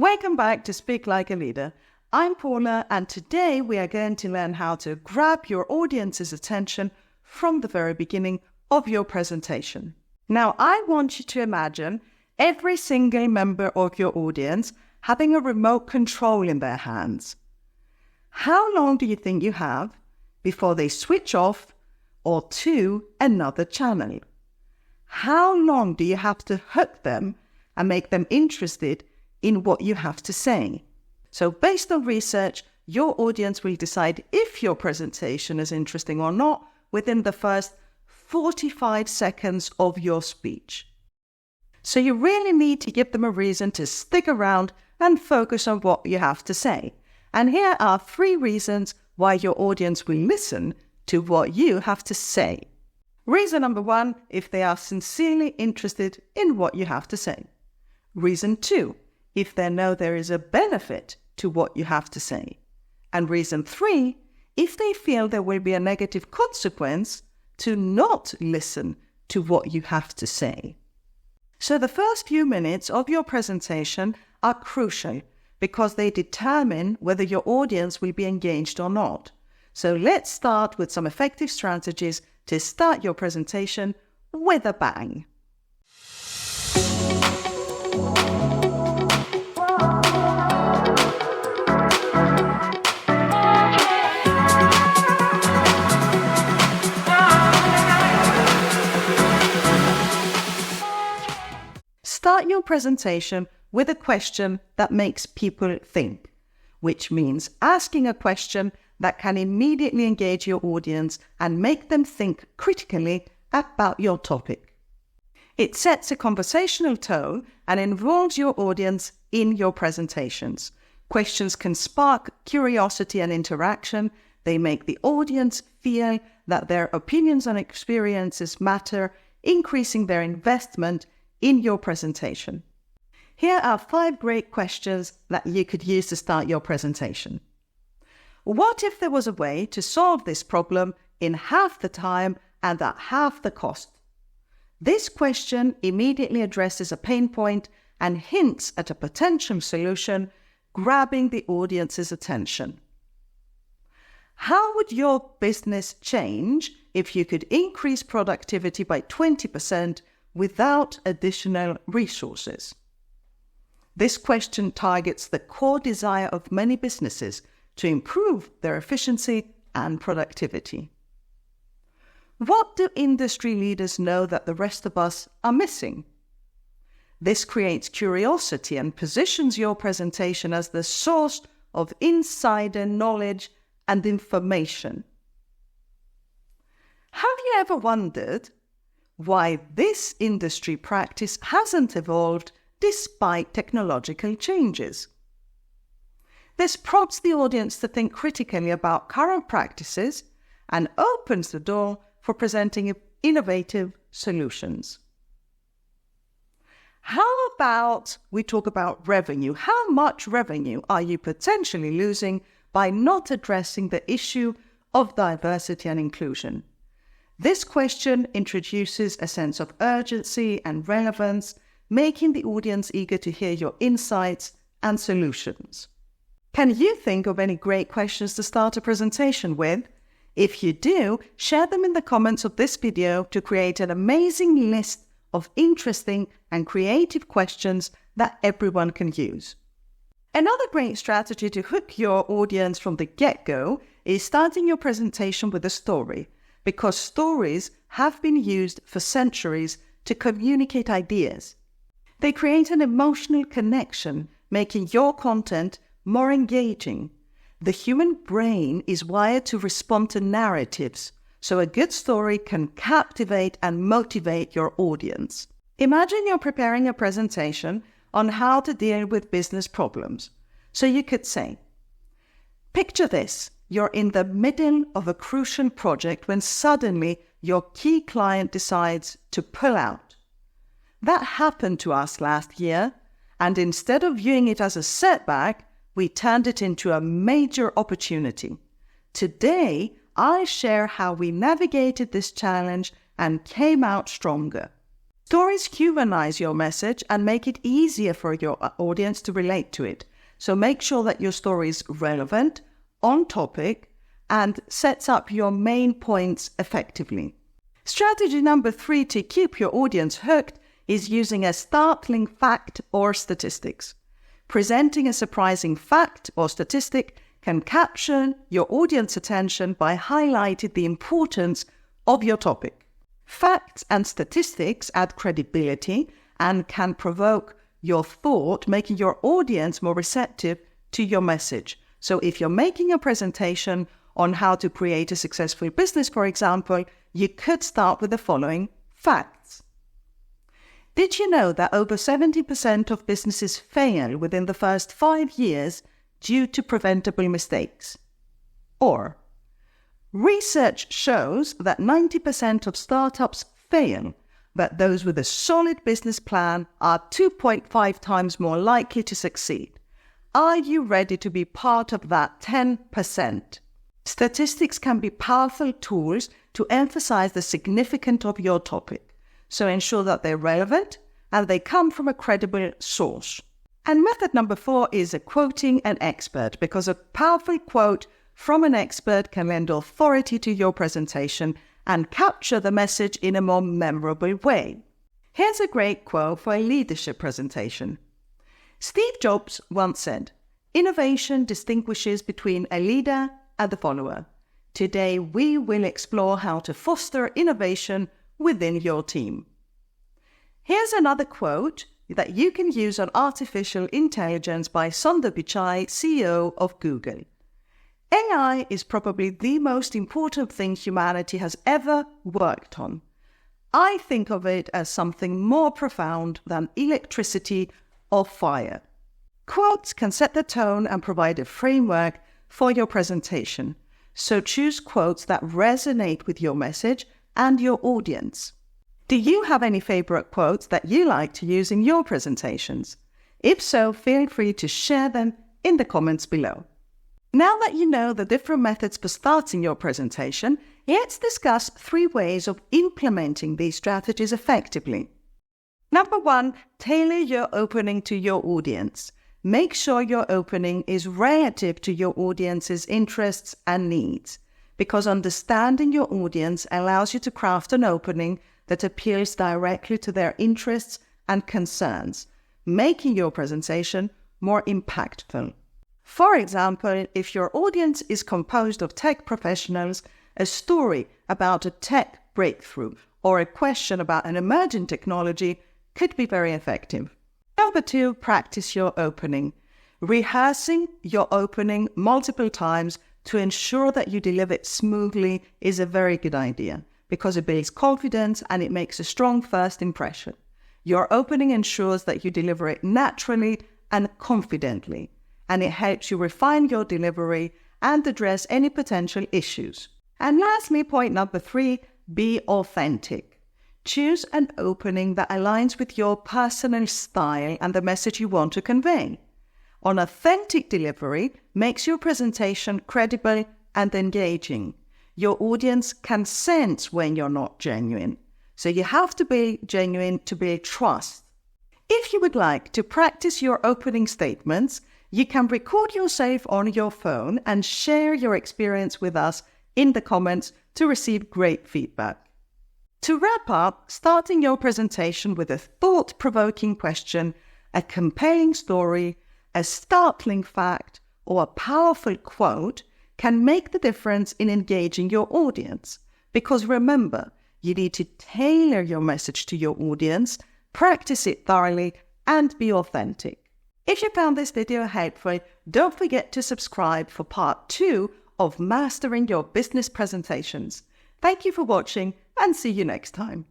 Welcome back to Speak Like a Leader. I'm Paula, and today we are going to learn how to grab your audience's attention from the very beginning of your presentation. Now, I want you to imagine every single member of your audience having a remote control in their hands. How long do you think you have before they switch off or to another channel? How long do you have to hook them and make them interested in what you have to say? So based on research, your audience will decide if your presentation is interesting or not within the first 45 seconds of your speech. So you really need to give them a reason to stick around and focus on what you have to say. And here are 3 reasons why your audience will listen to what you have to say. Reason number 1, if they are sincerely interested in what you have to say. Reason 2, if they know there is a benefit to what you have to say. And reason 3, if they feel there will be a negative consequence to not listen to what you have to say. So the first few minutes of your presentation are crucial because they determine whether your audience will be engaged or not. So let's start with some effective strategies to start your presentation with a bang. Start your presentation with a question that makes people think, which means asking a question that can immediately engage your audience and make them think critically about your topic. It sets a conversational tone and involves your audience in your presentations. Questions can spark curiosity and interaction. They make the audience feel that their opinions and experiences matter, increasing their investment in your presentation. Here are 5 great questions that you could use to start your presentation. What if there was a way to solve this problem in half the time and at half the cost? This question immediately addresses a pain point and hints at a potential solution, grabbing the audience's attention. How would your business change if you could increase productivity by 20% without additional resources? This question targets the core desire of many businesses to improve their efficiency and productivity. What do industry leaders know that the rest of us are missing? This creates curiosity and positions your presentation as the source of insider knowledge and information. Have you ever wondered why this industry practice hasn't evolved despite technological changes? This prompts the audience to think critically about current practices and opens the door for presenting innovative solutions. How about we talk about revenue? How much revenue are you potentially losing by not addressing the issue of diversity and inclusion? This question introduces a sense of urgency and relevance, making the audience eager to hear your insights and solutions. Can you think of any great questions to start a presentation with? If you do, share them in the comments of this video to create an amazing list of interesting and creative questions that everyone can use. Another great strategy to hook your audience from the get-go is starting your presentation with a story, because stories have been used for centuries to communicate ideas. They create an emotional connection, making your content more engaging. The human brain is wired to respond to narratives, so a good story can captivate and motivate your audience. Imagine you're preparing a presentation on how to deal with business problems. So you could say, picture this, you're in the middle of a crucial project when suddenly your key client decides to pull out. That happened to us last year, and instead of viewing it as a setback, we turned it into a major opportunity. Today, I share how we navigated this challenge and came out stronger. Stories humanize your message and make it easier for your audience to relate to it. So make sure that your story is relevant, on topic, and sets up your main points effectively. Strategy number 3 to keep your audience hooked is using a startling fact or statistics. Presenting a surprising fact or statistic can capture your audience attention by highlighting the importance of your topic. Facts and statistics add credibility and can provoke your thought, making your audience more receptive to your message. So if you're making a presentation on how to create a successful business, for example, you could start with the following facts. Did you know that over 70% of businesses fail within the first 5 years due to preventable mistakes? Or, research shows that 90% of startups fail, but those with a solid business plan are 2.5 times more likely to succeed. Are you ready to be part of that 10%? Statistics can be powerful tools to emphasize the significance of your topic, so ensure that they're relevant and they come from a credible source. And method number 4 is quoting an expert, because a powerful quote from an expert can lend authority to your presentation and capture the message in a more memorable way. Here's a great quote for a leadership presentation. Steve Jobs once said, "Innovation distinguishes between a leader and the follower. Today we will explore how to foster innovation within your team." Here's another quote that you can use on artificial intelligence by Sundar Pichai, CEO of Google. AI is probably the most important thing humanity has ever worked on. I think of it as something more profound than electricity or fire. Quotes can set the tone and provide a framework for your presentation, so choose quotes that resonate with your message and your audience. Do you have any favorite quotes that you like to use in your presentations? If so, feel free to share them in the comments below. Now that you know the different methods for starting your presentation, let's discuss 3 ways of implementing these strategies effectively. Number 1, tailor your opening to your audience. Make sure your opening is relative to your audience's interests and needs, because understanding your audience allows you to craft an opening that appeals directly to their interests and concerns, making your presentation more impactful. For example, if your audience is composed of tech professionals, a story about a tech breakthrough or a question about an emerging technology could be very effective. Number 2, practice your opening. Rehearsing your opening multiple times to ensure that you deliver it smoothly is a very good idea, because it builds confidence and it makes a strong first impression. Your opening ensures that you deliver it naturally and confidently, and it helps you refine your delivery and address any potential issues. And lastly, point number 3, be authentic. Choose an opening that aligns with your personal style and the message you want to convey. An authentic delivery makes your presentation credible and engaging. Your audience can sense when you're not genuine, so you have to be genuine to build trust. If you would like to practice your opening statements, you can record yourself on your phone and share your experience with us in the comments to receive great feedback. To wrap up, starting your presentation with a thought-provoking question, a compelling story, a startling fact, or a powerful quote can make the difference in engaging your audience. Because remember, you need to tailor your message to your audience, practice it thoroughly, and be authentic. If you found this video helpful, don't forget to subscribe for part 2 of Mastering Your Business Presentations. Thank you for watching and see you next time.